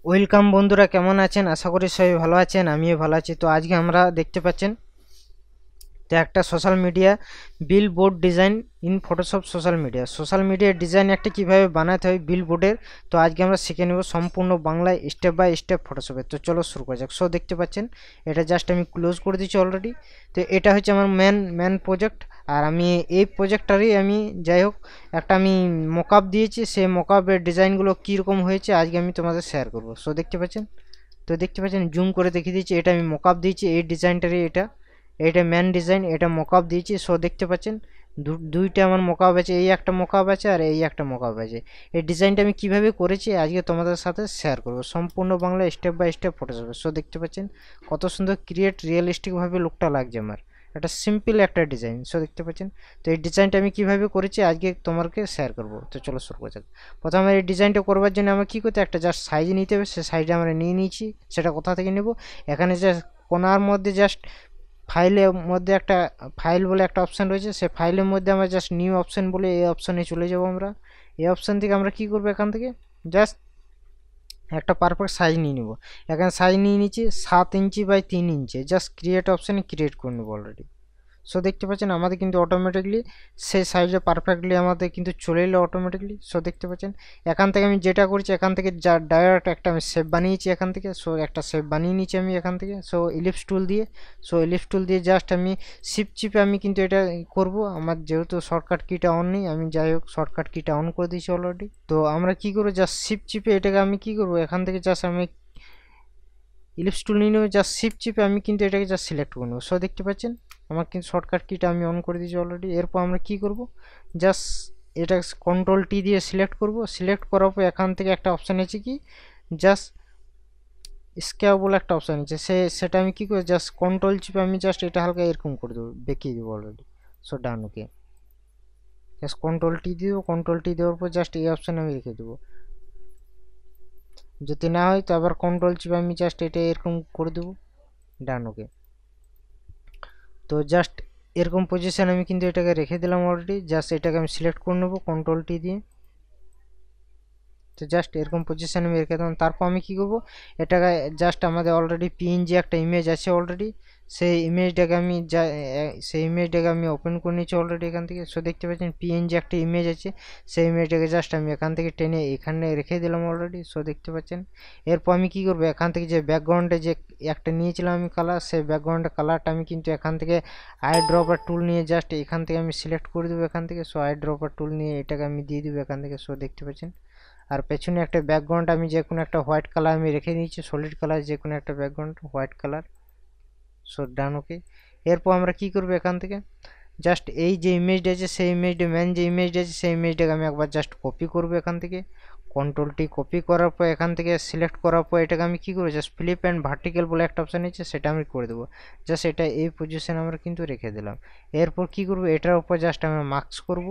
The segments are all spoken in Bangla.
ওয়েলকাম বন্ধুরা, কেমন আছেন? আশা করি সবাই ভালো আছেন, আমিও ভালো আছি। তো আজকে আমরা দেখতে পাচ্ছেন তো একটা social media bill board design in Photoshop. Social media design একটা কিভাবে বানাতে হয় বিল বোর্ডের, তো আজকে আমরা শিখে নেব সম্পূর্ণ বাংলায় স্টেপ বাই স্টেপ ফটোশপে। তো চলো শুরু করা যাক। দেখতে পাচ্ছেন এটা জাস্ট আমি ক্লোজ করে দিচ্ছি অলরেডি। তো এটা হচ্ছে আমার মেন প্রজেক্ট। আর আমি এই প্রজেক্টটারই আমি যাই হোক একটা আমি মকআপ দিয়েছি, সেই মকআপের ডিজাইনগুলো কীরকম হয়েছে আজকে আমি তোমাদের শেয়ার করবো। দেখতে পাচ্ছেন জুম করে দেখিয়ে দিচ্ছি, এটা আমি মকআপ দিয়েছি এই ডিজাইনটারই। এটা এটা মেন ডিজাইন, এটা মকআপ দিয়েছি। দেখতে পাচ্ছেন দুইটা আমার মকআপ আছে, এই একটা মকআপ আছে আর এই একটা মকআপ আছে। এই ডিজাইনটা আমি কিভাবে করেছি আজকে তোমাদের সাথে শেয়ার করব সম্পূর্ণ বাংলা স্টেপ বাই স্টেপ ফটোশপে। দেখতে পাচ্ছেন কত সুন্দর ক্রিয়েট রিয়েলিস্টিকভাবে লুকটা লাগছে আমার। এটা সিম্পল একটা ডিজাইন। দেখতে পাচ্ছেন তো এই ডিজাইনটা আমি কিভাবে করেছি আজকে তোমাকে শেয়ার করব। তো চলো শুরু করা যাক। প্রথমে এই ডিজাইনটা করবার জন্য আমার কী করতে, একটা জাস্ট সাইজ নিতে হবে। সে সাইজে আমরা নিয়ে নিয়েছি। সেটা কোথা থেকে নেব, এখানে জাস্ট কোনার মধ্যে জাস্ট ফাইলের মধ্যে একটা ফাইল বলে একটা অপশান রয়েছে, সে ফাইলের মধ্যে আমরা জাস্ট নিউ অপশান বলে এই অপশানে চলে যাব। আমরা এই অপশান থেকে আমরা কি করব, এখান থেকে জাস্ট একটা পারফেক্ট সাইজ নিয়ে নেব। এখানে সাইজ নিয়ে নিচ্ছি 7 inch by 3 inch. Just create অপশানে ক্রিয়েট করে নেবো অলরেডি। দেখতে পাচ্ছেন আমাদের কিন্তু অটোমেটিকলি সেই সাইজে পারফেক্টলি আমাদের কিন্তু চলে এলো অটোমেটিকলি। দেখতে পাচ্ছেন এখান থেকে আমি যেটা করছি, এখান থেকে যা ডাইরেক্ট একটা আমি শেপ বানিয়েছি এখান থেকে। একটা শেপ বানিয়ে নিচ্ছি আমি এখান থেকে। ইলিপস টুল দিয়ে ইলিপস টুল দিয়ে জাস্ট আমি শিফট চিপে আমি কিন্তু এটা করব। আমার যেহেতু শর্টকাট কিটা অন নেই, আমি যাই হোক শর্টকাট কিটা অন করে দিয়েছি অলরেডি। তো আমরা কি করবো, জাস্ট শিফট চিপে এটাকে আমি কি করব, এখান থেকে জাস্ট আমি ইলিপস টুল নিয়ে নেবো। জাস্ট শিফট চিপে আমি কিন্তু এটাকে জাস্ট সিলেক্ট করে নেবো। দেখতে পাচ্ছেন আমার কিন্তু শর্টকাট কিটা আমি অন করে দিয়েছি অলরেডি। এরপর আমরা কি করব, জাস্ট এটা কন্ট্রোল টি দিয়ে সিলেক্ট করব। সিলেক্ট করার পর এখান থেকে একটা অপশান আছে কি, জাস্ট স্ক্যাপ বলে একটা অপশান আছে, সেটা আমি কি করব, জাস্ট কন্ট্রোল চিপে আমি জাস্ট এটা হালকা এরকম করে দেবো, বেঁকিয়ে দেবো অলরেডি। ডান। ওকে, জাস্ট কন্ট্রোল টি দিয়ে দেবো। কন্ট্রোল টি দেওয়ার পর জাস্ট এই অপশানে আমি রেখে দেবো। যদি না হয় তো আবার কন্ট্রোল চিপে আমি জাস্ট এটা এরকম করে দেবো। ডান। ওকে, তো জাস্ট এরকম পজিশন আমি কিন্তু এটাকে রেখে দিলাম অলরেডি। জাস্ট এটাকে আমি সিলেক্ট করে নেবো কন্ট্রোল টি দিয়ে। তো জাস্ট এরকম পজিশন আমি রেখে দিলাম। তারপর আমি কি করব, এটাকে জাস্ট আমাদের অলরেডি পিএনজি একটা ইমেজ আছে অলরেডি, সেই ইমেজটাকে আমি ওপেন করে নিচ্ছি অলরেডি এখান থেকে। দেখতে পাচ্ছেন পিএনজি একটা ইমেজ আছে, সেই ইমেজটাকে জাস্ট আমি এখান থেকে টেনে এখানে রেখে দিলাম অলরেডি। দেখতে পাচ্ছেন এরপর আমি কি করব, এখান থেকে যে ব্যাকগ্রাউন্ডে যে একটা নিয়েছিলাম আমি কালার, সেই ব্যাকগ্রাউন্ডের কালারটা আমি কিন্তু এখান থেকে আই ড্রপার টুল নিয়ে জাস্ট এখান থেকে আমি সিলেক্ট করে দেবো এখান থেকে। আই ড্রপার টুল নিয়ে এটাকে আমি দিয়ে দেবো এখান থেকে। দেখতে পাচ্ছেন আর পেছনে একটা ব্যাকগ্রাউন্ড আমি যে কোনো একটা হোয়াইট কালার আমি রেখে নিয়েছি, সলিড কালার যে কোনো একটা ব্যাকগ্রাউন্ড হোয়াইট কালার। ডান। ওকে, এরপর আমরা কি করব, এখান থেকে জাস্ট এই যে ইমেজটা আছে সেই ইমেজটা মেন যে ইমেজটা আছে সেই ইমেজটাকে আমি একবার জাস্ট কপি করব এখান থেকে। কন্ট্রোল টি কপি করার পর এখান থেকে সিলেক্ট করার পর এটাকে আমি কি করব, জাস্ট ফ্লিপ অ্যান্ড ভার্টিক্যাল বলে একটা অপশান আছে, সেটা আমি করে দেবো। জাস্ট এটা এই পজিশন আমরা কিন্তু রেখে দিলাম। এরপর কি করব, এটার উপর জাস্ট আমরা মার্কস করব।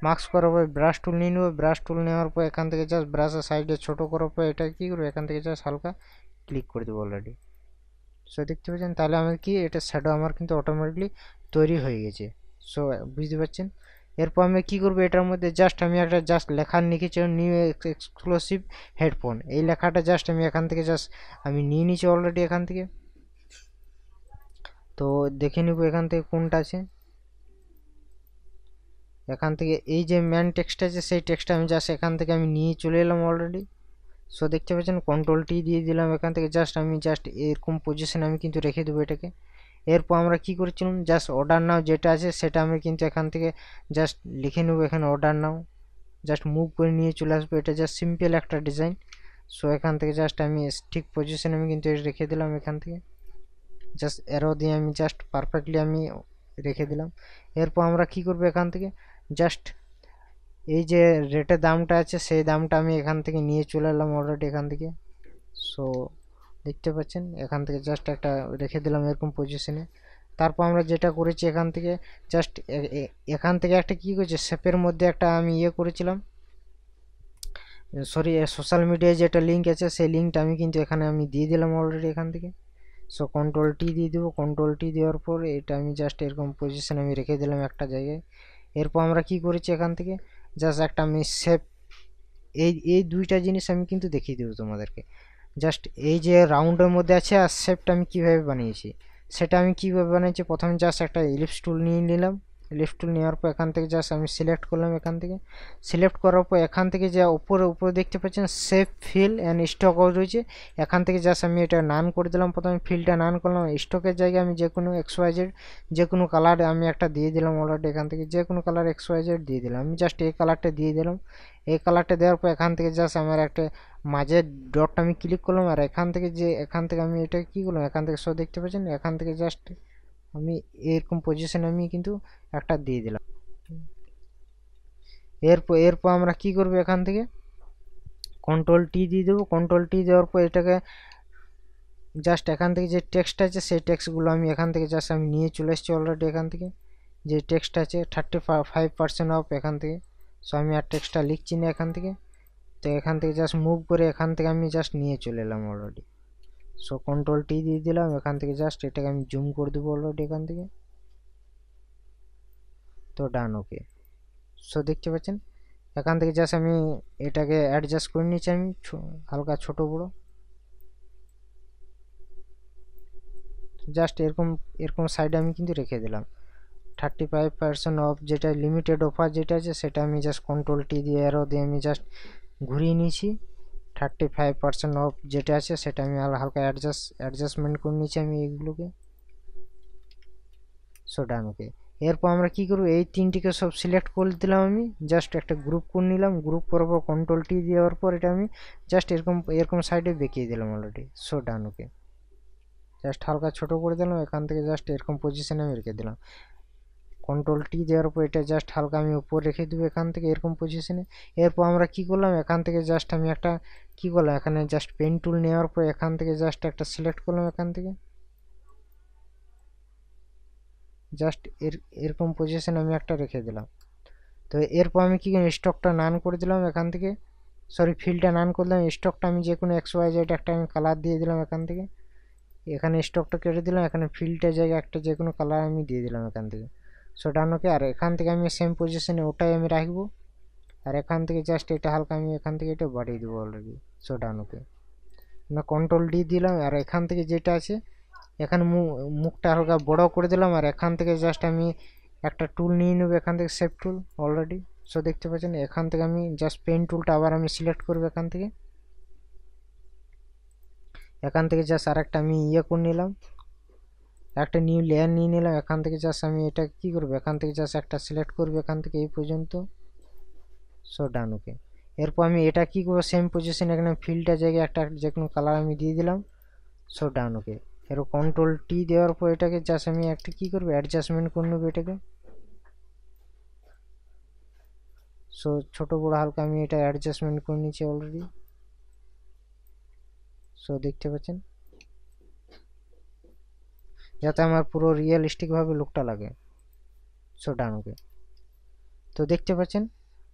মার্কস করার পর ব্রাশ টুল নিয়ে নেবো। ব্রাশ টুল নেওয়ার পর এখান থেকে জাস্ট ব্রাশের সাইডে ছোটো করার পর এটা কী করবো, এখান থেকে জাস্ট হালকা ক্লিক করে দেবো অলরেডি। দেখতে পাচ্ছেন তাহলে আমার কি এটা শ্যাডো আমার কিন্তু অটোমেটিকলি তৈরি হয়ে গেছে। বুঝতে পারছেন। এরপর আমি কি করব, এটার মধ্যে জাস্ট আমি একটা জাস্ট লেখা লিখেছি নিউ এক্সক্লুসিভ হেডফোন। এই লেখাটা জাস্ট আমি এখান থেকে জাস্ট আমি নিয়ে নিয়েছি অলরেডি এখান থেকে। তো দেখে নিব এখান থেকে কোনটা আছে। এখান থেকে এই যে ম্যান টেক্সট আছে সেই টেক্সটটা আমি জাস্ট এখান থেকে আমি নিয়ে চলে এলাম অলরেডি। দেখতে পাচ্ছেন কন্ট্রোল টি দিয়ে দিলাম এখান থেকে। জাস্ট আমি জাস্ট এরকম পজিশনে আমি কিন্তু রেখে দেবো এটাকে। এরপর আমরা কি করেছিলাম, জাস্ট অর্ডার নাও যেটা আছে সেটা আমি কিন্তু এখান থেকে জাস্ট লিখে নেবো এখানে অর্ডার নাও। জাস্ট মুভ করে নিয়ে চলে আসবো। এটা জাস্ট সিম্পল একটা ডিজাইন। এখান থেকে জাস্ট আমি ঠিক পজিশনে আমি কিন্তু রেখে দিলাম এখান থেকে। জাস্ট অ্যারো দিয়ে আমি জাস্ট পারফেক্টলি আমি রেখে দিলাম। এরপর আমরা কি করবো, এখান থেকে জাস্ট এই যে রেটের দামটা আছে সেই দামটা আমি এখান থেকে নিয়ে চলে এলাম অলরেডি এখান থেকে। দেখতে পাচ্ছেন এখান থেকে জাস্ট একটা রেখে দিলাম এরকম পজিশনে। তারপর আমরা যেটা করেছি এখান থেকে জাস্ট এখান থেকে একটা কি করেছে, শেপের মধ্যে একটা আমি করেছিলাম, সরি সোশ্যাল মিডিয়ায় যেটা লিঙ্ক আছে সেই লিঙ্কটা আমি কিন্তু এখানে আমি দিয়ে দিলাম অলরেডি এখান থেকে। কন্ট্রোল টি দিয়ে দেবো। কন্ট্রোল টি দেওয়ার পর এটা আমি জাস্ট এরকম পজিশন আমি রেখে দিলাম একটা জায়গায়। এরপর আমরা কি করেছি, এখান থেকে জাস্ট একটা আমি শেপ এই দুইটা জিনিস আমি কিন্তু দেখিয়ে দেবো তোমাদেরকে। জাস্ট এই যে রাউন্ডের মধ্যে আছে আর শেপটা আমি কীভাবে বানিয়েছি সেটা আমি কীভাবে বানিয়েছি, প্রথমে জাস্ট একটা ইলিপস টুল নিয়ে নিলাম। ইলিপস টুল নেওয়ার পর এখান থেকে জাস্ট আমি সিলেক্ট করলাম, এখান থেকে সিলেক্ট করার পর এখান থেকে যা উপরে দেখতে পাচ্ছেন শেপ ফিল অ্যান্ড স্টক রয়েছে, এখান থেকে জাস্ট আমি এটা নান করে দিলাম। প্রথমে ফিলটা নান করলাম, স্টকের জায়গায় আমি যে কোনো XYZ যে কোনো কালার আমি একটা দিয়ে দিলাম অলরেডি, এখান থেকে যে কোনো কালার XYZ দিয়ে দিলাম। আমি জাস্ট এই কালারটা দিয়ে দিলাম। এই কালারটা দেওয়ার পর এখান থেকে জাস্ট আমার একটা মাঝের ডটটা আমি ক্লিক করলাম, আর এখান থেকে আমি এটা কি করলাম, এখান থেকে সব দেখতে পাচ্ছেন, এখান থেকে জাস্ট আমি এরকম পজিশন আমি কিন্তু একটা দিয়ে দিলাম। এরপর আমরা কি করব, এখান থেকে কন্ট্রোল-T দিয়ে দেবো। কন্ট্রোল-T দেওয়ার পর এটাকে জাস্ট এখান থেকে যে টেক্সট আছে সেই টেক্সটগুলো আমি এখান থেকে জাস্ট আমি নিয়ে চলে এসেছি অলরেডি। এখান থেকে যে টেক্সট আছে 35% অফ, এখান থেকে সো আমি আর টেক্সটটা লিখছি না এখান থেকে। তো এখান থেকে জাস্ট মুভ করে এখান থেকে আমি জাস্ট নিয়ে চলে এলাম অলরেডি। সো কন্ট্রোল-T দিয়ে দিলাম, এখান থেকে জাস্ট এটাকে আমি জুম করে দেবো অলরেডি এখান থেকে। তো ডান, ওকে। সো দেখতে পাচ্ছেন এখান থেকে জাস্ট আমি এটাকে অ্যাডজাস্ট করে নিচ্ছি, আমি হালকা ছোট বড় জাস্ট এরকম সাইডে আমি কিন্তু রেখে দিলাম। 35% অফ যেটা লিমিটেড অফার যেটা আছে সেটা আমি জাস্ট কন্ট্রোল-T দিয়ে অ্যারো দিয়ে আমি জাস্ট ঘুরিয়ে নিয়েছি। 35% অফ যেটা আছে সেটা আমি হালকা অ্যাডজাস্টমেন্ট করে নিয়েছি আমি এইগুলোকে। সো ডান, ওকে। এরপর আমরা কি করব, এই তিনটিকে সব সিলেক্ট করে দিলাম, আমি জাস্ট একটা গ্রুপ করে নিলাম। গ্রুপ করার পর কন্ট্রোল-T দেওয়ার পর এটা আমি জাস্ট এরকম সাইডে বেঁকিয়ে দিলাম অলরেডি। সো ডান, ওকে। জাস্ট হালকা ছোট করে দিলাম, এখান থেকে জাস্ট এরকম পজিশনে আমি রেখে দিলাম। কন্ট্রোল-T দেওয়ার পর এটা জাস্ট হালকা আমি উপর রেখে দেবো এখান থেকে এরকম পজিশনে। এরপর আমরা কি করলাম, এখান থেকে জাস্ট আমি একটা কি করলাম, এখানে জাস্ট পেন টুল নেওয়ার পর এখান থেকে জাস্ট একটা সিলেক্ট করলাম, এখান থেকে জাস্ট এরকম পজিশন আমি একটা রেখে দিলাম। তো এরপর আমি কি স্টকটা নান করে দিলাম এখান থেকে, সরি ফিলটা নান করলাম। স্টকটা আমি যে কোনো XYZ একটা আমি কালার দিয়ে দিলাম এখান থেকে, এখানে স্টকটা কেটে দিলাম, এখানে ফিলটার জায়গায় একটা যে কোনো কালার আমি দিয়ে দিলাম এখান থেকে। সো ডান, ওকে। আর এখান থেকে আমি সেম পজিশনে ওটাই আমি রাখবো, আর এখান থেকে জাস্ট এটা হালকা আমি এখান থেকে এটা বাড়িয়ে দেবো অলরেডি। সো ডান, ওকে। না কন্ট্রোল-D দিলাম, আর এখান থেকে যেটা আছে এখানে মুখটা হালকা বড় করে দিলাম, আর এখান থেকে জাস্ট আমি একটা টুল নিয়ে নেবো এখান থেকে, শেপ টুল অলরেডি। সো দেখতে পাচ্ছেন এখান থেকে আমি জাস্ট পেন টুলটা আবার আমি সিলেক্ট করবো এখান থেকে জাস্ট আর একটা আমি করে নিলাম, একটা নিউ লেয়ার নিয়ে নিলাম। এখান থেকে জাস্ট আমি এটা কি করবো, এখান থেকে জাস্ট একটা সিলেক্ট করবো এখান থেকে এই পর্যন্ত। সো ডান, ওকে। এরপর আমি এটা কি করবো, সেম পজিশন এখানে ফিলটা জায়গায় একটা যে কোনো কালার আমি দিয়ে দিলাম। সো ডান, ওকে। এরপর কন্ট্রোল-T দেওয়ার পর এটাকে জাস্ট আমি একটা কি করবো, অ্যাডজাস্টমেন্ট করে নেবো এটাকে। সো ছোট বড় হালকা আমি এটা অ্যাডজাস্টমেন্ট করে নিচ্ছি অলরেডি। সো দেখতে পাচ্ছেন যাতে আমার পুরো রিয়েলিস্টিক ভাবে লুকটা লাগে। সো ডান, ওকে। তো দেখতে পাচ্ছেন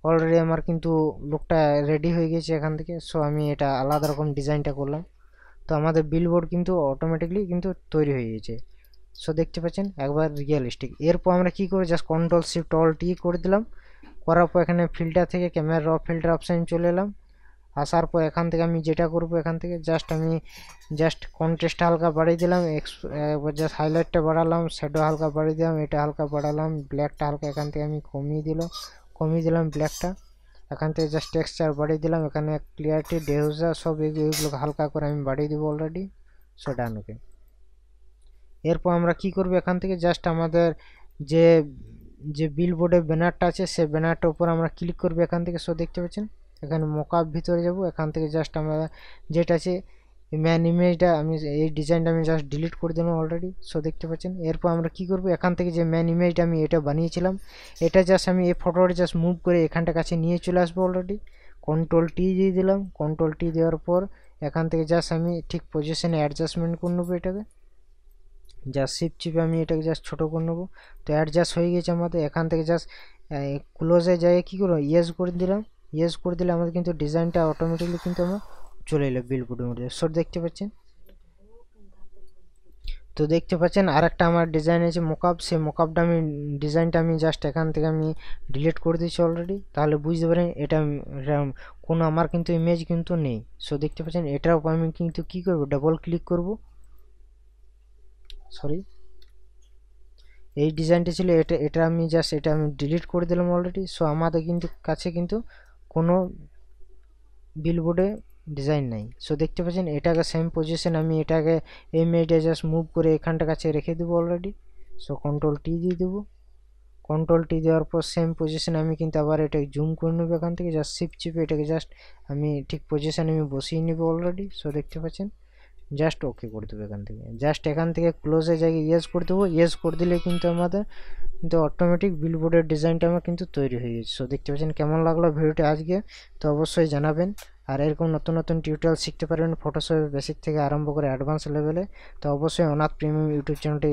অলরেডি আমার কিন্তু লুকটা রেডি হয়ে গেছে এখান থেকে। সো আমি এটা আলাদা রকম ডিজাইনটা করলাম, তো আমাদের বিলবোর্ড কিন্তু অটোমেটিকলি কিন্তু তৈরি হয়ে গেছে। সো দেখতে পাচ্ছেন একবার রিয়েলিস্টিক। এরপর আমরা কি করব, জাস্ট Ctrl+Shift+Alt করে দিলাম, করার পর এখানে ফিল্টার থেকে ক্যামেরা র ফিল্টার অপশান চলে এলাম। আসার পর এখান থেকে আমি যেটা করব, এখান থেকে জাস্ট কন্ট্রাস্ট হালকা বাড়িয়ে দিলাম, জাস্ট হাইলাইটটা বাড়ালাম, শ্যাডো হালকা বাড়িয়ে দিলাম, এটা হালকা বাড়ালাম, ব্ল্যাকটা হালকা এখান থেকে আমি কমিয়ে দিলাম ব্ল্যাকটা। এখান থেকে জাস্ট টেক্সচার বাড়িয়ে দিলাম, এখানে ক্লিয়ারিটি ডিফিউজার সব এগুলো হালকা করে আমি বাড়িয়ে দেবো অলরেডি। সো ডান, ওকে। এরপর আমরা কি করব, এখান থেকে জাস্ট আমাদের যে যে বিলবোর্ডের ব্যানারটা আছে সেই ব্যানারটার উপর আমরা ক্লিক করব এখান থেকে। সো দেখতে পাচ্ছেন এখানে মকআপ ভিতরে যাব, এখান থেকে জাস্ট আমরা যেটা আছে ম্যান ইমেজটা আমি এই ডিজাইনটা আমি জাস্ট ডিলিট করে দিলাম অলরেডি। সো দেখতে পাচ্ছেন এরপর আমরা কি করব, এখান থেকে যে ম্যান ইমেজটা আমি এটা বানিয়েছিলাম এটা জাস্ট আমি এই ফটোটা জাস্ট মুভ করে এখানটা কাছে নিয়ে চলে আসবো অলরেডি। Ctrl+T দিয়ে দিলাম, Ctrl+T দেওয়ার পর এখান থেকে জাস্ট আমি ঠিক পজিশনে অ্যাডজাস্টমেন্ট করে নেবো এটাকে, জাস্ট শিফট চিপে আমি এটাকে জাস্ট ছোটো করে নেবো। তো অ্যাডজাস্ট হয়ে গেছে আমাদের। এখান থেকে জাস্ট ক্লোজে যাই কি করবো, ইয়েস করে দিলাম। ইয়েস করে দিলে আমাদের কিন্তু ডিজাইনটা অটোমেটিকলি কিন্তু আমার চলে এলো বিলবোর্ডের মধ্যে। সো দেখতে পাচ্ছেন। তো দেখতে পাচ্ছেন আরেকটা আমার ডিজাইন আছে মোকআপ, সেই মোকআপটা আমি ডিজাইনটা আমি জাস্ট এখান থেকে আমি ডিলিট করে দিয়েছি অলরেডি। তাহলে বুঝতে পারেন এটা কোনো আমার কিন্তু ইমেজ কিন্তু নেই। সো দেখতে পাচ্ছেন এটার উপর আমি কিন্তু কি করব, ডাবল ক্লিক করব, সরি এই ডিজাইনটা ছিল এটা আমি জাস্ট এটা আমি ডিলিট করে দিলাম অলরেডি। সো আমাদের কিন্তু কাছে কিন্তু কোনো বিলবোর্ডে ডিজাইন নাই। সো দেখতে পাচ্ছেন এটাকে সেম পজিশন আমি এটাকে এই ইমেজটা জাস্ট মুভ করে এখানটা কাছে রেখে দেবো অলরেডি। সো কন্ট্রোল টি দিয়ে দেবো, কন্ট্রোল টি দেওয়ার পর সেম পজিশন আমি কিন্তু আবার এটাকে জুম করে নেবো এখান থেকে, জাস্ট শিফট চিপে এটাকে জাস্ট আমি ঠিক পজিশানে আমি বসিয়ে নেবো অলরেডি। সো দেখতে পাচ্ছেন জাস্ট ওকে করে দেবো এখান থেকে, জাস্ট এখান থেকে ক্লোজে জায়গায় ইয়েস করে দেবো। ইয়েস করে দিলে কিন্তু আমাদের কিন্তু অটোমেটিক বিলবোর্ডের ডিজাইনটা আমার কিন্তু তৈরি হয়ে গেছে। সো দেখতে পাচ্ছেন কেমন লাগলো ভিডিওটি আজকে, তো অবশ্যই জানাবেন। আর এরকম নতুন নতুন টিউটোরিয়াল শিখতে পারবেন ফটোশপের বেসিক থেকে আরম্ভ করে অ্যাডভান্স লেভেলে। তো অবশ্যই অনাথ প্রিমিয়াম ইউটিউব চ্যানেলটি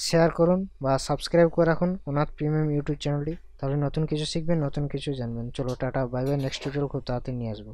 শেয়ার করুন বা সাবস্ক্রাইব করে রাখুন অনাথ প্রিমিয়াম ইউটিউব চ্যানেলটি, তাহলে নতুন কিছু শিখবেন, নতুন কিছু জানবেন। চলো tata, bye bye, next tutorial খুব তাড়াতাড়ি নিয়ে আসবো।